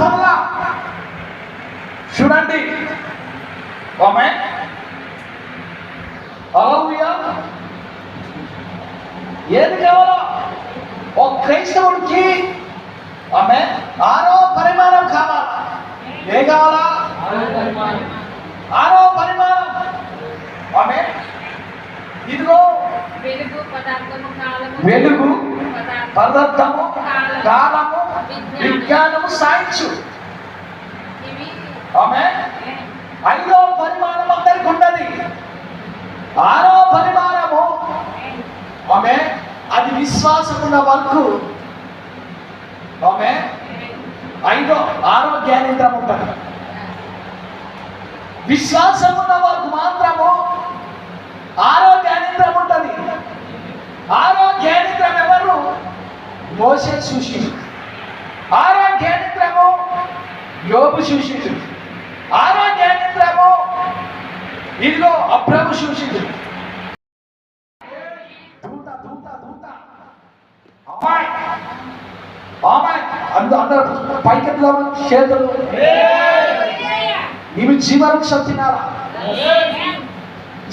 ఫలం. చూడండి, ఆమేన్. హల్లెలూయా. ఏది కావాలో ఒక క్రైస్తవుడికి ఆమేన్ ఆరో పరిమాణం కావాలి. ఏ కావాలా? ఆరో పరిమాణం. ఆమేన్. ఇదిగో వెలుగు పదార్థము కాలము విజ్ఞానము సాయించు. ఆమేన్. ఐదో పరిమాణం అందరికి ఉన్నది. ఆరో పరిమాణము ఆమేన్ అది విశ్వాసం ఉన్న వరకు ఆమేన్ ఆరో జ్ఞానేంద్రం ఉంటుంది. విశ్వాసం ఉన్న వరకు మాత్రము ఆరో జ్ఞానేంద్రం ఉంటుంది. ఆరో జ్ఞానేంద్రం ఎవరు? మోషే చూసిండు. ఆరో జ్ఞానేంద్రము యోబు చూసిండు. ఆరో జ్ఞానేంద్రము ఇదిగో అబ్రహాము చూసిండు. దూత దూత దూత అమ్మాయి అమ్మాయి అందరూ పైకెత్తుదాము చేతులు. నీవు జీవవృక్షం తినాలా?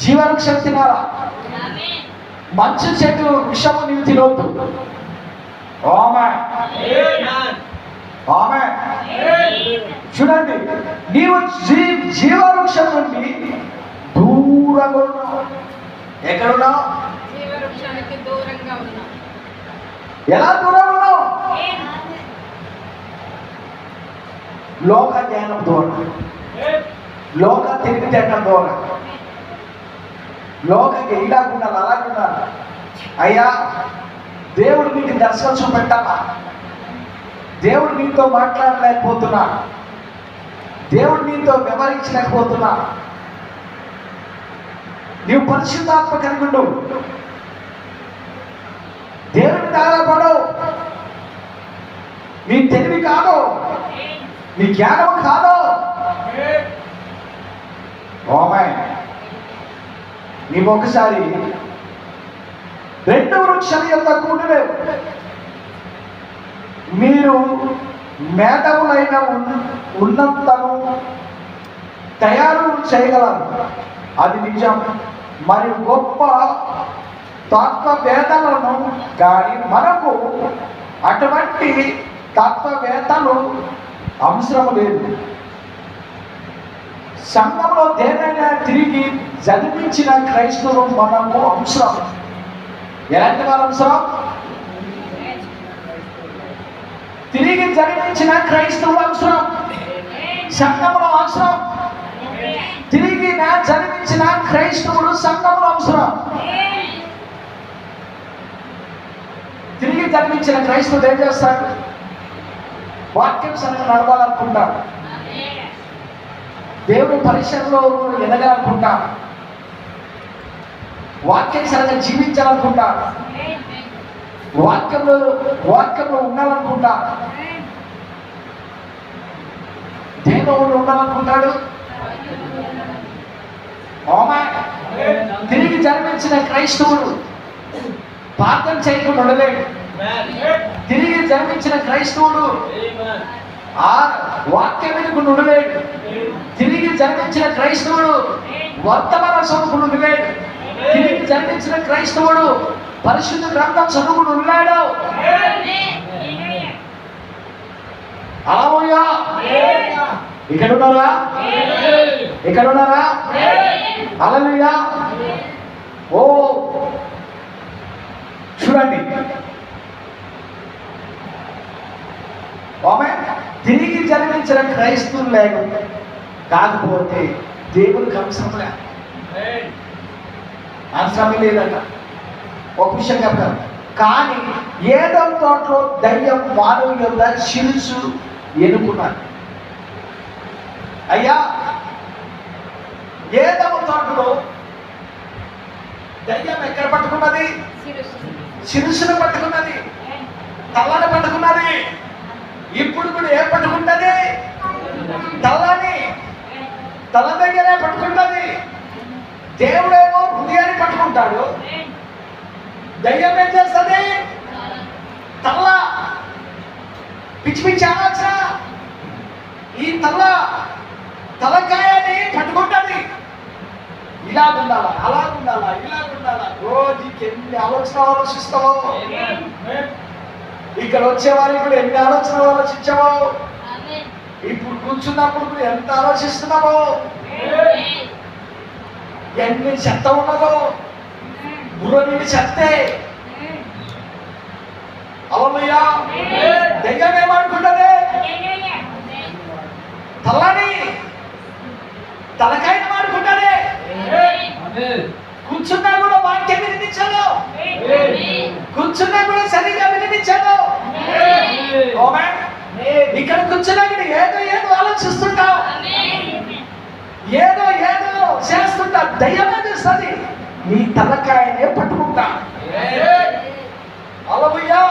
జీవవృక్షం తినాలా? మంచి చెట్టు వృక్షము నీవు తినవద్దు. ఆమేన్ ఆమేన్. చూడండి, నీవు జీవవృక్షం నుండి దూరంగా ఉన్నావు. ఎక్కడున్నావు? ఎలా దూరంగా ఉన్నావు? లోక జ్ఞానం ద్వారా, లోక తెలివితేటం ద్వారా, లోకకి ఇలాగుండాలి అలాగుండాలి. అయ్యా, దేవుడు నీకు దర్శనం చూపెట్టాలా? దేవుడు నీతో మాట్లాడలేకపోతున్నా, దేవుడు నీతో వ్యవహరించలేకపోతున్నా. నీవు పరిశుద్ధాత్మ కలిగి ఉండు. దేవుడిని ఆధారపడవు. నీ తెలివి కాదు, నీ జ్ఞానం కాదు. ఆమేన్. నీవు ఒకసారి రెండు వృక్షాల యొక్క కూడిలేవు. మీరు మేధవులైన ఉన్నతను తయారు చేయగలరు, అది నిజం. మరియు గొప్ప తత్వవేత్తలను కానీ మనకు అటువంటి తత్వవేత్తలు అవసరం లేదు. సంఘంలో దేనైనా తిరిగి జన్మించిన క్రైస్తవులు మనకు అవసరం. ఎలాంటి వారు అవసరం? తిరిగి జన్మించిన క్రైస్తవులు అవసరం. సంఘంలో అవసరం. తిరిగి జన్మించిన క్రైస్తవులు సంఘంలో అవసరం. తిరిగి జన్మించిన క్రైస్తవులు ఏం చేస్తారు? వాక్యం సరిగ్గా నడవాలనుకుంటారు. దేవుని పరిచయంలో ఎదగాలనుకుంటారు. వాక్యం సరిగ్గా జీవించాలనుకుంటారు. వాక్యంలో ఉండాలనుకుంటారు. దేవుడు ఉండాలనుకుంటాడు. తిరిగి జన్మించిన క్రైస్తవుడు ప్రార్థన చేయకుండా ఉండలేడు. తిరిగి జన్మించిన క్రైస్తవుడు వాక్యం వినకుండా ఉండలేడు. తిరిగి జన్మించిన క్రైస్తవుడు వర్తమాన చదువుకుని ఉండలేడు. తిరిగి జన్మించిన క్రైస్తవుడు పరిశుద్ధ గ్రంథం చదువుకుని ఉన్నాడు. హల్లెలూయా. ఇక్కడ ఉన్నారా? హల్లెలూయా. ఓ చూడండి, తిరిగి జన్మించిన క్రైస్తవులు కాకపోతే దేవునికి అవసరం లేదట. ఒక విషయం చెప్తారు. కానీ ఏదో తోటలో దయ్యం మానవు యొక్క శిరస్సు ఎన్నుకున్నారు. అయ్యా, ఏదో తోటలో దయ్యం ఎక్కడ పట్టుకున్నది? శిరస్సును పట్టుకున్నది, తలని పట్టుకున్నది. ఇప్పుడు కూడా ఏం పట్టుకుంటది? తలని, తల దగ్గరే పట్టుకుంటది. దేవుడేమో హృదయాన్ని పట్టుకుంటాడు. దయ్యం ఏం చేస్తుంది? తల. పిచ్చి పిచ్చి ఆలోచన, ఈ తలకాయని పట్టుకుంటుంది. ఇలా ఉండాలా, అలా ఉండాలా, ఇలా ఉండాలా, రోజుకి ఎన్ని ఆలోచనలు ఆలోచిస్తావో, ఇక్కడ వచ్చేవారికి కూడా ఎన్ని ఆలోచనలు ఆలోచించావో, ఇప్పుడు కూర్చున్నప్పుడు కూడా ఎంత ఆలోచిస్తున్నావో, ఎన్ని చెత్త ఉన్నదో, బుర్ర నుండి చెత్తే. హల్లెలూయా. దెయ్యం ఏమనుకుంటుంది? తలకాయని మాడుకుంటానే. కూర్చున్నా కూడా వాక్యం వినిపించదు, కూర్చున్నా కూడా సరిగా వినిపించదు. ఇక్కడ కూర్చున్నా కూడా ఏదో ఆలోచిస్తుంటావు, ఏదో చేస్తుంటా. దయ్యమే చేస్తుంది, నీ తలకాయనే పట్టుకుంటా. హల్లెలూయా,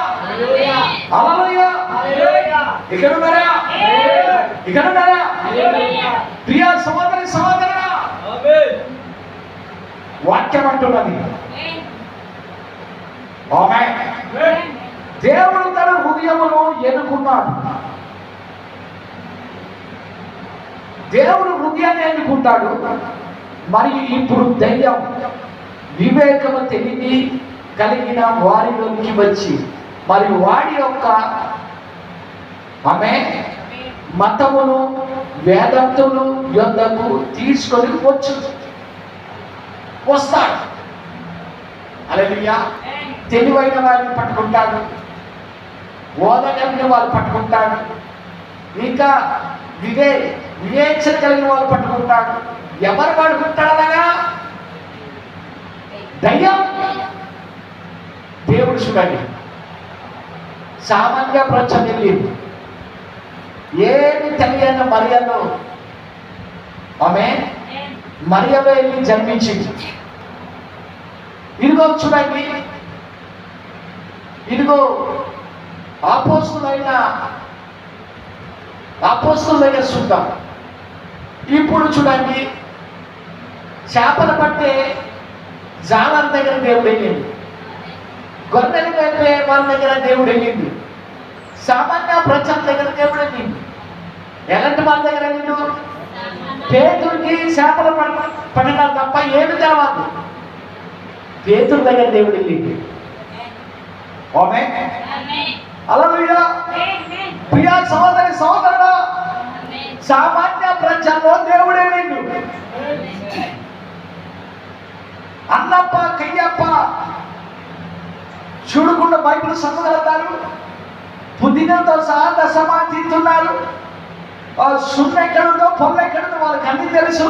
హల్లెలూయా. ఇక్కడ ఉన్నారా ప్రియ సహోదరి సహోదరుడా? వాక్యం అంటున్నది, దేవుడు తన హృదయమును ఎన్నుకున్నాడు. దేవుడు హృదయాన్ని ఎన్నుకుంటాడు. మరియు ఇప్పుడు దయ్యం వివేకము తెలివి కలిగిన వారిలోకి వచ్చి మరియు వాడి యొక్క మతమును వేదాంతులు యొద్దకు తీసుకొని వస్తాడు. హల్లెలూయా. తెలివైన వారిని పట్టుకుంటాడు, బోధకమైన వాళ్ళు పట్టుకుంటాడు, ఇంకా వివేచన కలిగిన వాళ్ళు పట్టుకుంటాడు. ఎవరు పట్టుకుంటాడు? అలాగా దయ్యం. దేవుడు చూడండి, సామాన్య ప్రపంచం వెళ్ళింది, ఏమి తెలియని మరియలో మరియలో వెళ్ళి జన్మించింది. ఇదిగో చూడండి, ఇదిగో అపోస్తలులైన దగ్గర చూద్దాం. ఇప్పుడు చూడండి, చేపలు పట్టే జాలర్ దగ్గర దేవుడు వెళ్ళింది, గొర్రెలు మేపే వాళ్ళ దగ్గర దేవుడు వెళ్ళింది, సామాన్య ప్రజల దగ్గర దేవుడు వెళ్ళింది. ఎలాంటి వాళ్ళ దగ్గర వెళ్ళిండు? పేతుడికి చేపలు పట్టడం తప్ప ఏమి తెలవదు. పేతుడి దగ్గర దేవుడు వెళ్ళింది. హల్లెలూయా. ప్రియ సహోదరి సహోదరుడా, సామాన్య ప్రజల్లో దేవుడు వెళ్ళిండు. అన్నప్ప కయ్యప్ప చూడకుండా బైబిల్ చదవగలుగుతారు, పుదీనాతో సహా దశమా తింటున్నారు. సున్నెక్కడుందో పొల్లెక్కడుందో వాళ్ళకి అన్ని తెలుసు.